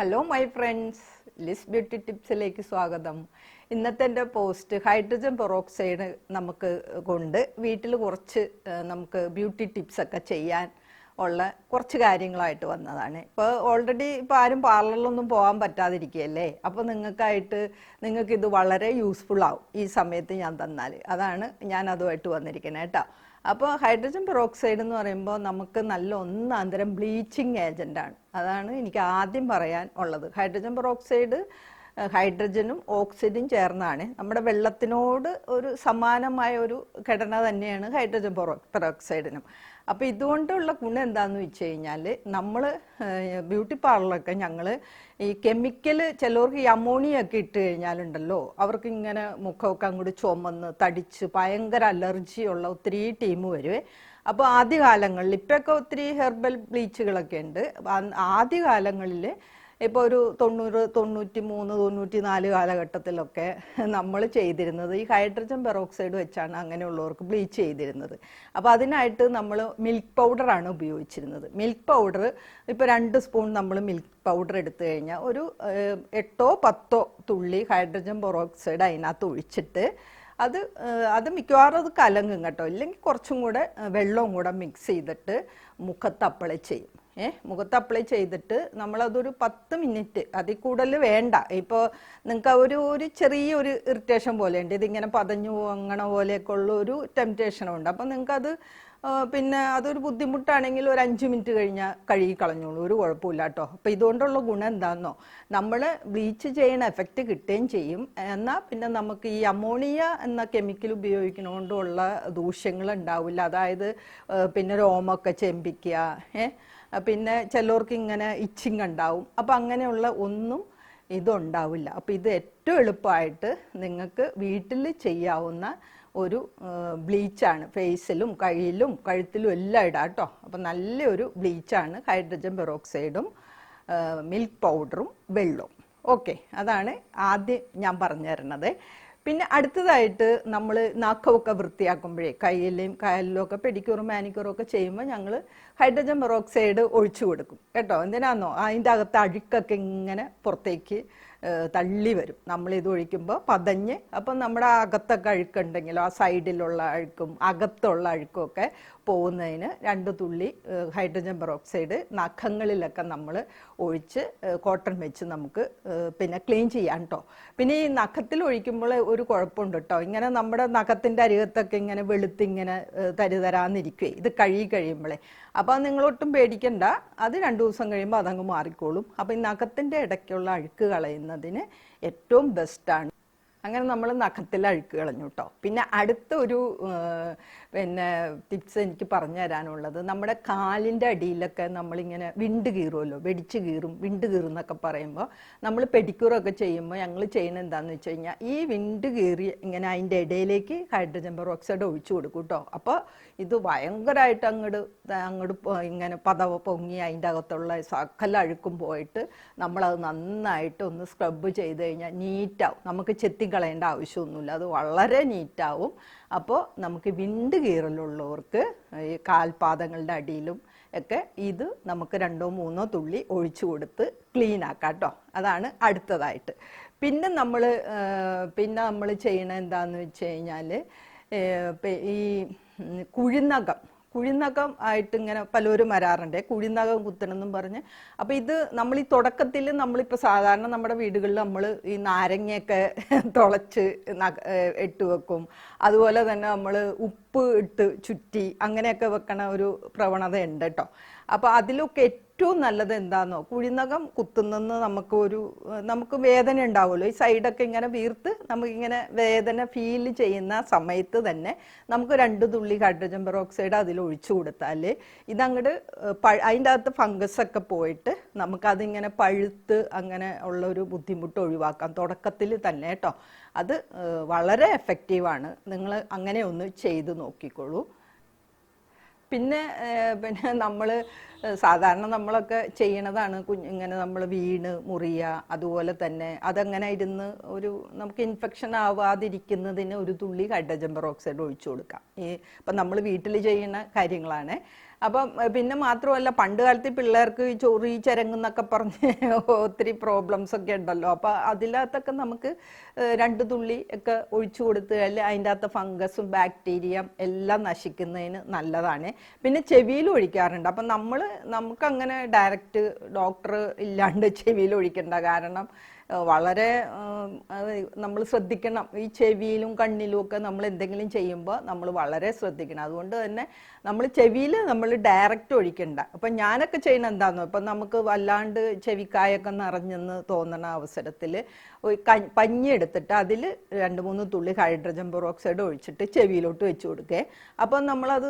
Hello my friends, Liz beauty ടിപ്സിലേക്ക് സ്വാഗതം. ഇന്നത്തെ എൻ്റെ പോസ്റ്റ് ഹൈഡ്രജൻ പെറോക്സൈഡ് നമുക്ക് കൊണ്ട് വീട്ടിൽ കുറച്ച് നമുക്ക് ബ്യൂട്ടി ടിപ്സൊക്കെ ചെയ്യാൻ ഉള്ള കുറച്ച് കാര്യങ്ങളായിട്ട് വന്നതാണ്. ഇപ്പോൾ ഓൾറെഡി ഇപ്പോൾ ആരും പാർലറിലൊന്നും പോകാൻ പറ്റാതിരിക്കുകയല്ലേ, അപ്പോൾ നിങ്ങൾക്കിത് വളരെ യൂസ്ഫുൾ ആവും ഈ സമയത്ത് ഞാൻ തന്നാൽ. അതാണ് ഞാൻ അതുമായിട്ട് വന്നിരിക്കുന്നത് കേട്ടോ. അപ്പോൾ ഹൈഡ്രജൻ പെറോക്സൈഡ് എന്ന് പറയുമ്പോൾ നമുക്ക് നല്ല ഒന്നാന്തരം ബ്ലീച്ചിങ് ഏജൻ്റാണ്. അതാണ് എനിക്ക് ആദ്യം പറയാൻ ഉള്ളത്. ഹൈഡ്രജൻ പെറോക്സൈഡ് ഹൈഡ്രജനും ഓക്സിജനും ചേർന്നാണ്. നമ്മുടെ വെള്ളത്തിനോട് ഒരു സമാനമായ ഒരു ഘടന തന്നെയാണ് ഹൈഡ്രജൻ പെറോക്സൈഡിനും. അപ്പോൾ ഇതുകൊണ്ടുള്ള ഗുണം എന്താണെന്ന് വെച്ച് കഴിഞ്ഞാൽ, നമ്മൾ ബ്യൂട്ടി പാർലറൊക്കെ ഞങ്ങൾ ഈ കെമിക്കൽ ചിലവർക്ക് ഈ അമോണിയൊക്കെ ഇട്ട് കഴിഞ്ഞാലുണ്ടല്ലോ, അവർക്ക് ഇങ്ങനെ മുഖമൊക്കെ അങ്ങോട്ട് ചുമന്ന് തടിച്ച് ഭയങ്കര അലർജിയുള്ള ഒത്തിരി ടീം വരുവേ. അപ്പോൾ ആദ്യകാലങ്ങളിൽ ഇപ്പോഴൊക്കെ ഒത്തിരി ഹെർബൽ ബ്ലീച്ചുകളൊക്കെ ഉണ്ട്. ആദ്യകാലങ്ങളിൽ ഇപ്പോൾ ഒരു 90, 93, 94 കാലഘട്ടത്തിലൊക്കെ നമ്മൾ ചെയ്തിരുന്നത് ഈ ഹൈഡ്രജൻ പെറോക്സൈഡ് വെച്ചാണ് അങ്ങനെയുള്ളവർക്ക് ബ്ലീച്ച് ചെയ്തിരുന്നത്. അപ്പോൾ അതിനായിട്ട് നമ്മൾ മിൽക്ക് പൗഡറാണ് ഉപയോഗിച്ചിരുന്നത്. മിൽക്ക് പൗഡർ ഇപ്പോൾ 2 സ്പൂൺ നമ്മൾ മിൽക്ക് പൗഡർ എടുത്തു കഴിഞ്ഞാൽ ഒരു 8 or 10 തുള്ളി ഹൈഡ്രജൻ പെറോക്സൈഡ് അതിനകത്ത് ഒഴിച്ചിട്ട് അത് മിക്കവാറും അത് കലങ്ങും കേട്ടോ. ഇല്ലെങ്കിൽ കുറച്ചും കൂടെ വെള്ളവും കൂടെ മിക്സ് ചെയ്തിട്ട് മുഖത്ത് അപ്ലൈ ചെയ്യും. മുഖത്ത് അപ്ലൈ ചെയ്തിട്ട് നമ്മളതൊരു 10 മിനിറ്റ്, അതിൽ കൂടുതൽ വേണ്ട. ഇപ്പോൾ നിങ്ങൾക്ക് ഒരു ചെറിയൊരു ഇറിറ്റേഷൻ പോലെ ഉണ്ട്, ഇതിങ്ങനെ പതഞ്ഞു അങ്ങനെ പോലെയൊക്കെ ഉള്ള ഒരു ടെംപ്റ്റേഷനുണ്ട്. അപ്പം നിങ്ങൾക്കത് പിന്നെ അതൊരു ബുദ്ധിമുട്ടാണെങ്കിൽ ഒരു 5 മിനിറ്റ് കഴിഞ്ഞാൽ കഴുകി കളഞ്ഞോളൂ, ഒരു കുഴപ്പമില്ല കേട്ടോ. അപ്പോൾ ഇതുകൊണ്ടുള്ള ഗുണം എന്താണെന്നോ, നമ്മൾ ബ്ലീച്ച് ചെയ്യുന്ന എഫക്റ്റ് കിട്ടുകയും ചെയ്യും. എന്നാൽ പിന്നെ നമുക്ക് ഈ അമോണിയ എന്ന കെമിക്കൽ ഉപയോഗിക്കുന്നതുകൊണ്ടുള്ള ദൂഷ്യങ്ങൾ ഉണ്ടാവില്ല. അതായത് പിന്നെ രോമമൊക്കെ ചെമ്പിക്കുക, പിന്നെ ചിലർക്ക് ഇങ്ങനെ ഇച്ചിങ് ഉണ്ടാവും. അപ്പോൾ അങ്ങനെയുള്ള ഒന്നും ഇതുണ്ടാവില്ല. അപ്പോൾ ഇത് ഏറ്റവും എളുപ്പമായിട്ട് നിങ്ങൾക്ക് വീട്ടിൽ ചെയ്യാവുന്ന ഒരു ബ്ലീച്ചാണ്. ഫേസിലും കയ്യിലും കഴുത്തിലും എല്ലാം ഇടാം കേട്ടോ. അപ്പം നല്ലൊരു ബ്ലീച്ചാണ് ഹൈഡ്രജൻ പെറോക്സൈഡും മിൽക്ക് പൗഡറും വെള്ളവും. ഓക്കെ, അതാണ് ആദ്യം ഞാൻ പറഞ്ഞു തരുന്നത്. പിന്നെ അടുത്തതായിട്ട് നമ്മൾ നഖമൊക്കെ വൃത്തിയാക്കുമ്പോഴേ കയ്യിലും കാലിലും ഒക്കെ പെഡിക്യൂറും മാനിക്യൂറും ഒക്കെ ചെയ്യുമ്പോൾ ഞങ്ങൾ ഹൈഡ്രജൻ പെറോക്സൈഡ് ഒഴിച്ചു കൊടുക്കും കേട്ടോ. എന്തിനാണെന്നോ, അതിൻ്റെ അകത്ത് അഴുക്കൊക്കെ ഇങ്ങനെ പുറത്തേക്ക് തള്ളി വരും നമ്മളിത് ഒഴിക്കുമ്പോൾ പതഞ്ഞ്. അപ്പം നമ്മുടെ അകത്തൊക്കെ അഴുക്കുണ്ടെങ്കിലോ ആ സൈഡിലുള്ള അഴുക്കും അകത്തുള്ള അഴുക്കും ഒക്കെ പോകുന്നതിന് 2 തുള്ളി ഹൈഡ്രജൻ പെറോക്സൈഡ് നഖങ്ങളിലൊക്കെ നമ്മൾ ഒഴിച്ച് കോട്ടൺ വെച്ച് നമുക്ക് പിന്നെ ക്ലീൻ ചെയ്യാം കേട്ടോ. പിന്നെ ഈ നഖത്തിൽ ഒഴിക്കുമ്പോൾ ഒരു കുഴപ്പമുണ്ട് കേട്ടോ. ഇങ്ങനെ നമ്മുടെ നഖത്തിൻ്റെ അരികത്തൊക്കെ ഇങ്ങനെ വെളുത്തിങ്ങനെ തരാന്നിരിക്കുവേ ഇത് കഴുകി കഴിയുമ്പോഴേ. അപ്പോൾ നിങ്ങളൊട്ടും പേടിക്കണ്ട, അത് 2 ദിവസം കഴിയുമ്പോൾ അതങ്ങ് മാറിക്കോളും. അപ്പോൾ ഈ നഖത്തിൻ്റെ ഇടയ്ക്കുള്ള അഴുക്ക് കളയുന്നതിന് ഏറ്റവും ബെസ്റ്റാണ്. അങ്ങനെ നമ്മൾ നഖത്തിൽ അഴുക്ക് കളഞ്ഞു കേട്ടോ. പിന്നെ അടുത്തൊരു പിന്നെ ടിപ്സ് എനിക്ക് പറഞ്ഞു തരാനുള്ളത്, നമ്മുടെ കാലിൻ്റെ അടിയിലൊക്കെ നമ്മളിങ്ങനെ വിണ്ട് കീറുമല്ലോ, വെടിച്ച് കീറും, വിണ്ട് കീറും എന്നൊക്കെ പറയുമ്പോൾ നമ്മൾ പെഡിക്യൂറൊക്കെ ചെയ്യുമ്പോൾ ഞങ്ങൾ ചെയ്യുന്നത് എന്താണെന്ന് വെച്ച് കഴിഞ്ഞാൽ ഈ വിണ്ട് കീറി ഇങ്ങനെ അതിൻ്റെ ഇടയിലേക്ക് ഹൈഡ്രജൻ പെറോക്സൈഡ് ഒഴിച്ചു കൊടുക്കും കേട്ടോ. അപ്പോൾ ഇത് ഭയങ്കരമായിട്ട് അങ്ങോട്ട് ഇങ്ങനെ പതവ പൊങ്ങി അതിൻ്റെ അകത്തുള്ള സകല അഴുക്കും പോയിട്ട് നമ്മളത് നന്നായിട്ട് ഒന്ന് സ്ക്രബ് ചെയ്ത് കഴിഞ്ഞാൽ നീറ്റാവും. നമുക്ക് ചെത്തിക്കളയേണ്ട ആവശ്യമൊന്നുമില്ല, അത് വളരെ നീറ്റാവും. അപ്പോൾ നമുക്ക് വിണ്ട് കീറലുള്ളവർക്ക് ഈ കാൽപാദങ്ങളുടെ അടിയിലും ഒക്കെ ഇത് നമുക്ക് 2 or 3 തുള്ളി ഒഴിച്ചു കൊടുത്ത് ക്ലീൻ ആക്കാം കേട്ടോ. അതാണ് അടുത്തതായിട്ട്. പിന്നെ നമ്മൾ ചെയ്യണത് എന്താണെന്ന് വെച്ച് കഴിഞ്ഞാൽ, ഈ കുഴിനകം ആയിട്ട് ഇങ്ങനെ പലരും വരാറുണ്ട്, കുഴിനകം കുത്തണമെന്നും പറഞ്ഞ്. അപ്പോൾ ഇത് നമ്മൾ ഈ തുടക്കത്തിൽ നമ്മളിപ്പോൾ സാധാരണ നമ്മുടെ വീടുകളിൽ നമ്മൾ ഈ നാരങ്ങയൊക്കെ തുളച്ച് ഇട്ട് വെക്കും. അതുപോലെ തന്നെ നമ്മൾ ഉപ്പ് ഇട്ട് ചുറ്റി അങ്ങനെയൊക്കെ വെക്കണ ഒരു പ്രവണത ഉണ്ട് കേട്ടോ. അപ്പോൾ അതിലൊക്കെ ഏറ്റവും നല്ലത് എന്താണെന്നോ, കുഴിനകം കുത്തുന്നെന്ന് നമുക്ക് വേദന ഉണ്ടാവുമല്ലോ, ഈ സൈഡൊക്കെ ഇങ്ങനെ വീർത്ത് നമുക്കിങ്ങനെ വേദന ഫീൽ ചെയ്യുന്ന സമയത്ത് തന്നെ നമുക്ക് 2 തുള്ളി ഹൈഡ്രജൻ പെറോക്സൈഡ് അതിൽ ഒഴിച്ചു കൊടുത്താൽ ഇതങ്ങോട്ട് അതിൻ്റെ അകത്ത് ഫംഗസൊക്കെ പോയിട്ട് നമുക്കതിങ്ങനെ പഴുത്ത് അങ്ങനെ ഉള്ളൊരു ബുദ്ധിമുട്ട് ഒഴിവാക്കാം തുടക്കത്തിൽ തന്നെ കേട്ടോ. അത് വളരെ എഫക്റ്റീവാണ്. നിങ്ങൾ അങ്ങനെ ഒന്ന് ചെയ്ത് നോക്കിക്കോളൂ. പിന്നെ നമ്മൾ സാധാരണ നമ്മളൊക്കെ ചെയ്യണതാണ് ഇങ്ങനെ നമ്മൾ വീണ് മുറിയുക, അതുപോലെ തന്നെ അതങ്ങനെ ഇരുന്ന് നമുക്ക് ഇൻഫെക്ഷൻ ആവാതിരിക്കുന്നതിന് 1 തുള്ളി ഹൈഡ്രജൻ പെറോക്സൈഡ് ഒഴിച്ചു കൊടുക്കാം. ഇപ്പം നമ്മൾ വീട്ടിൽ ചെയ്യുന്ന കാര്യങ്ങളാണ്. അപ്പം പിന്നെ മാത്രമല്ല പണ്ട് കാലത്ത് പിള്ളേർക്ക് ഈ ചൊറി ചരങ്ങെന്നൊക്കെ പറഞ്ഞ് ഒത്തിരി പ്രോബ്ലംസ് ഒക്കെ ഉണ്ടല്ലോ. അപ്പം അതിനകത്തൊക്കെ നമുക്ക് 2 തുള്ളി ഒക്കെ ഒഴിച്ചു കൊടുത്തു കഴിഞ്ഞാൽ അതിൻ്റെ അകത്ത് ഫംഗസും ബാക്ടീരിയ എല്ലാം നശിക്കുന്നതിന് നല്ലതാണ്. പിന്നെ ചെവിയിൽ ഒഴിക്കാറുണ്ട്. അപ്പം നമുക്കങ്ങനെ ഡയറക്റ്റ് ഡോക്ടർ ഇല്ലാണ്ട് ചെവിയിൽ ഒഴിക്കണ്ട. കാരണം വളരെ നമ്മൾ ശ്രദ്ധിക്കണം. ഈ ചെവിയിലും കണ്ണിലും ഒക്കെ നമ്മൾ എന്തെങ്കിലും ചെയ്യുമ്പോൾ നമ്മൾ വളരെ ശ്രദ്ധിക്കണം. അതുകൊണ്ട് തന്നെ നമ്മൾ ചെവിയിൽ നമ്മൾ ഡയറക്റ്റ് ഒഴിക്കണ്ട. അപ്പം ഞാനൊക്കെ ചെയ്യുന്ന എന്താണെന്നോ, ഇപ്പം നമുക്ക് വല്ലാണ്ട് ചെവിക്കായൊക്കെ നിറഞ്ഞെന്ന് തോന്നുന്ന അവസരത്തിൽ പഞ്ഞി എടുത്തിട്ട് അതിൽ 2-3 തുള്ളി ഹൈഡ്രജൻ പെറോക്സൈഡ് ഒഴിച്ചിട്ട് ചെവിയിലോട്ട് വെച്ച് കൊടുക്കേ. അപ്പം നമ്മളത്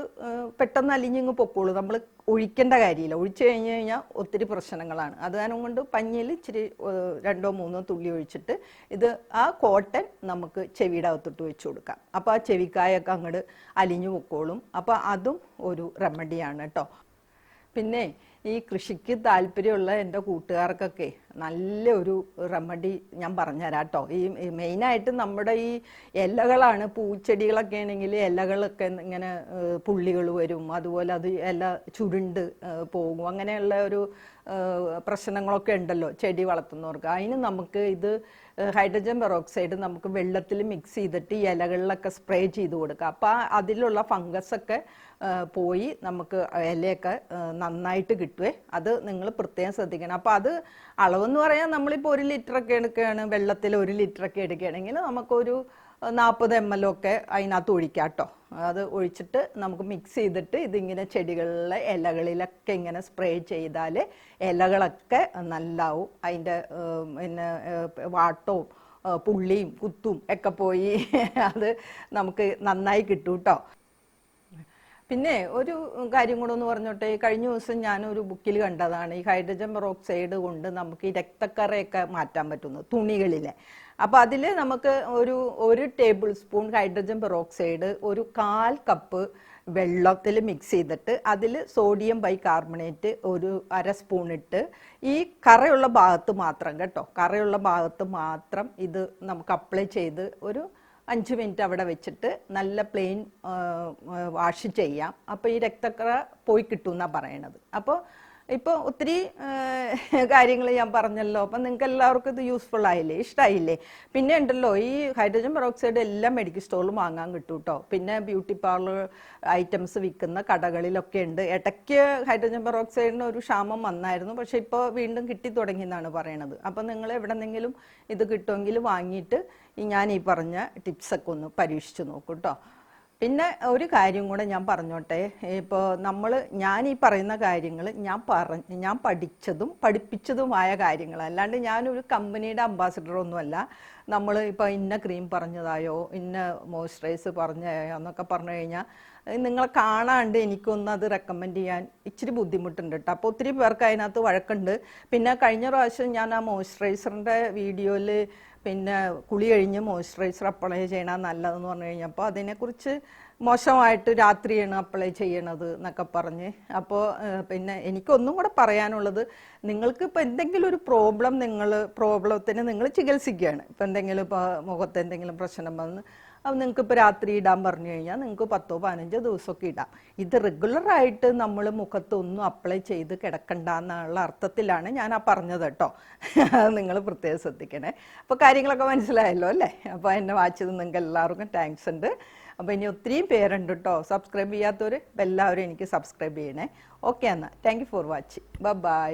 പെട്ടെന്ന് അലിഞ്ഞിങ്ങ് പൊക്കോളൂ. നമ്മൾ ഒഴിക്കേണ്ട കാര്യമില്ല. ഒഴിച്ചു കഴിഞ്ഞ് കഴിഞ്ഞാൽ ഒത്തിരി പ്രശ്നങ്ങളാണ്. അത് കാരണം കൊണ്ട് പഞ്ഞിയിൽ ഇച്ചിരി 2-3 തുള്ളി ഒഴിച്ചിട്ട് ആ കോട്ടൺ നമുക്ക് ചെവിയുടെ അകത്തോട്ട് വെച്ച് കൊടുക്കാം. അപ്പോൾ ആ ചെവിക്കായൊക്കെ അങ്ങോട്ട് അലിഞ്ഞു പൊക്കോളും. അപ്പോൾ അതും ഒരു റെമഡിയാണ് കേട്ടോ. പിന്നെ ഈ കൃഷിക്ക് താല്പര്യമുള്ള എൻ്റെ കൂട്ടുകാർക്കൊക്കെ നല്ലൊരു റെമഡി ഞാൻ പറഞ്ഞുതരാം കേട്ടോ. ഈ മെയിനായിട്ട് നമ്മുടെ ഈ ഇലകളാണ്. പൂച്ചെടികളൊക്കെ ആണെങ്കിൽ ഇലകളൊക്കെ ഇങ്ങനെ പുള്ളികൾ വരും, അതുപോലെ അത് ഇല ചുരുണ്ട് പോകും, അങ്ങനെയുള്ള ഒരു പ്രശ്നങ്ങളൊക്കെ ഉണ്ടല്ലോ ചെടി വളർത്തുന്നവർക്ക്. അതിന് നമുക്ക് ഹൈഡ്രജൻ പെറോക്സൈഡ് നമുക്ക് വെള്ളത്തിൽ മിക്സ് ചെയ്തിട്ട് ഈ ഇലകളിലൊക്കെ സ്പ്രേ ചെയ്ത് കൊടുക്കുക. അപ്പോൾ അതിലുള്ള ഫംഗസൊക്കെ പോയി നമുക്ക് ഇലയൊക്കെ നന്നായിട്ട് കിട്ടുവേ. അത് നിങ്ങൾ പ്രത്യേകം ശ്രദ്ധിക്കണം. അപ്പോൾ അത് അളവെന്ന് പറയാൻ നമ്മളിപ്പോൾ 1 ലിറ്ററൊക്കെ എടുക്കുകയാണ്, വെള്ളത്തിൽ 1 ലിറ്ററൊക്കെ എടുക്കുകയാണെങ്കിൽ നമുക്കൊരു 40 ml ഒക്കെ അതിനകത്ത് ഒഴിക്കാം കേട്ടോ. അത് ഒഴിച്ചിട്ട് നമുക്ക് മിക്സ് ചെയ്തിട്ട് ഇതിങ്ങനെ ചെടികളിലെ ഇലകളിലൊക്കെ ഇങ്ങനെ സ്പ്രേ ചെയ്താൽ ഇലകളൊക്കെ നല്ലാവും. അതിൻ്റെ പിന്നെ വാട്ടവും പുള്ളിയും കുത്തും ഒക്കെ പോയി അത് നമുക്ക് നന്നായി കിട്ടും കേട്ടോ. പിന്നെ ഒരു കാര്യം കൂടെ ഒന്ന് പറഞ്ഞോട്ടെ. കഴിഞ്ഞ ദിവസം ഞാനൊരു ബുക്കിൽ കണ്ടതാണ് ഈ ഹൈഡ്രജൻ പെറോക്സൈഡ് കൊണ്ട് നമുക്ക് ഈ രക്തക്കറയൊക്കെ മാറ്റാൻ പറ്റുന്നു തുണികളിലെ. അപ്പോൾ അതിൽ നമുക്ക് ഒരു table spoon hydrogen peroxide 1/4 cup വെള്ളത്തിൽ മിക്സ് ചെയ്തിട്ട് അതിൽ സോഡിയം ബൈകാർബണേറ്റ് 1/2 സ്പൂൺ ഇട്ട് ഈ കറയുള്ള ഭാഗത്ത് മാത്രം കേട്ടോ, കറയുള്ള ഭാഗത്ത് മാത്രം ഇത് നമുക്ക് അപ്ലൈ ചെയ്ത് ഒരു 5 മിനിറ്റ് അവിടെ വെച്ചിട്ട് നല്ല പ്ലെയിൻ വാഷ് ചെയ്യാം. അപ്പോൾ ഈ രക്തക്കറ പോയി കിട്ടും എന്നാണ് പറയണത്. അപ്പോൾ ഇപ്പോൾ ഒത്തിരി കാര്യങ്ങൾ ഞാൻ പറഞ്ഞല്ലോ. അപ്പം നിങ്ങൾക്ക് എല്ലാവർക്കും ഇത് യൂസ്ഫുൾ ആയില്ലേ, ഇഷ്ടമായില്ലേ? പിന്നെ ഉണ്ടല്ലോ ഈ ഹൈഡ്രജൻ പെറോക്സൈഡ് എല്ലാം മെഡിക്കൽ സ്റ്റോറിൽ വാങ്ങാൻ കിട്ടും കേട്ടോ. പിന്നെ ബ്യൂട്ടി പാർലർ ഐറ്റംസ് വിൽക്കുന്ന കടകളിലൊക്കെ ഉണ്ട്. ഇടയ്ക്ക് ഹൈഡ്രജൻ പെറോക്സൈഡിന് ഒരു ക്ഷാമം വന്നായിരുന്നു, പക്ഷെ ഇപ്പോൾ വീണ്ടും കിട്ടി തുടങ്ങി എന്നാണ് പറയണത്. അപ്പം നിങ്ങൾ എവിടെന്നെങ്കിലും ഇത് കിട്ടുമെങ്കിൽ വാങ്ങിയിട്ട് ഞാൻ ഈ പറഞ്ഞ ടിപ്സൊക്കെ ഒന്ന് പരീക്ഷിച്ച് നോക്കൂ കേട്ടോ. പിന്നെ ഒരു കാര്യം കൂടെ ഞാൻ പറഞ്ഞോട്ടെ. ഇപ്പോൾ ഞാൻ ഈ പറയുന്ന കാര്യങ്ങൾ ഞാൻ പഠിച്ചതും പഠിപ്പിച്ചതുമായ കാര്യങ്ങൾ, അല്ലാണ്ട് ഞാനൊരു കമ്പനിയുടെ അംബാസിഡറൊന്നുമല്ല. നമ്മൾ ഇപ്പോൾ ഇന്ന ക്രീം പറഞ്ഞതായോ ഇന്ന മോയ്സ്ചറൈസ് പറഞ്ഞതായോ എന്നൊക്കെ പറഞ്ഞു കഴിഞ്ഞാൽ നിങ്ങളെ കാണാണ്ട് എനിക്കൊന്നും അത് റെക്കമെൻഡ് ചെയ്യാൻ ഇച്ചിരി ബുദ്ധിമുട്ടുണ്ട് കേട്ടോ. അപ്പോൾ ഒത്തിരി പേർക്ക് അതിനകത്ത് വഴക്കുണ്ട്. പിന്നെ കഴിഞ്ഞ പ്രാവശ്യം ഞാൻ ആ മോയ്സ്ചറൈസറിൻ്റെ വീഡിയോയിൽ പിന്നെ കുളി കഴിഞ്ഞ് മോയ്സ്ചറൈസർ അപ്ലൈ ചെയ്യണ നല്ലതെന്ന് പറഞ്ഞു കഴിഞ്ഞപ്പോൾ അതിനെക്കുറിച്ച് മോശമായിട്ട് രാത്രിയാണ് അപ്ലൈ ചെയ്യണത് എന്നൊക്കെ പറഞ്ഞ്. അപ്പോൾ പിന്നെ എനിക്കൊന്നും കൂടെ പറയാനുള്ളത്, നിങ്ങൾക്ക് ഇപ്പോൾ എന്തെങ്കിലും ഒരു പ്രോബ്ലത്തിന് നിങ്ങൾ ചികിത്സിക്കുകയാണ്. ഇപ്പോൾ എന്തെങ്കിലും ഇപ്പോൾ മുഖത്ത് എന്തെങ്കിലും പ്രശ്നം വന്ന് അത് നിങ്ങൾക്ക് ഇപ്പോൾ രാത്രി ഇടാൻ പറഞ്ഞു കഴിഞ്ഞാൽ നിങ്ങൾക്ക് 10-15 ദിവസമൊക്കെ ഇടാം. ഇത് റെഗുലറായിട്ട് നമ്മൾ മുഖത്തൊന്നും അപ്ലൈ ചെയ്ത് കിടക്കണ്ട എന്നുള്ള അർത്ഥത്തിലാണ് ഞാൻ പറഞ്ഞത് കേട്ടോ. നിങ്ങൾ പ്രത്യേകം ശ്രദ്ധിക്കണേ. അപ്പോൾ കാര്യങ്ങളൊക്കെ മനസ്സിലായല്ലോ അല്ലേ? അപ്പോൾ എന്നെ വായിച്ചത് നിങ്ങൾക്ക് എല്ലാവർക്കും താങ്ക്സ് ഉണ്ട്. അപ്പോൾ ഇനി ഒത്തിരിയും പേരുണ്ട് കേട്ടോ സബ്സ്ക്രൈബ് ചെയ്യാത്തവർ. എല്ലാവരും എനിക്ക് സബ്സ്ക്രൈബ് ചെയ്യണേ. ഓക്കെ എന്നാൽ thank you for watching. By.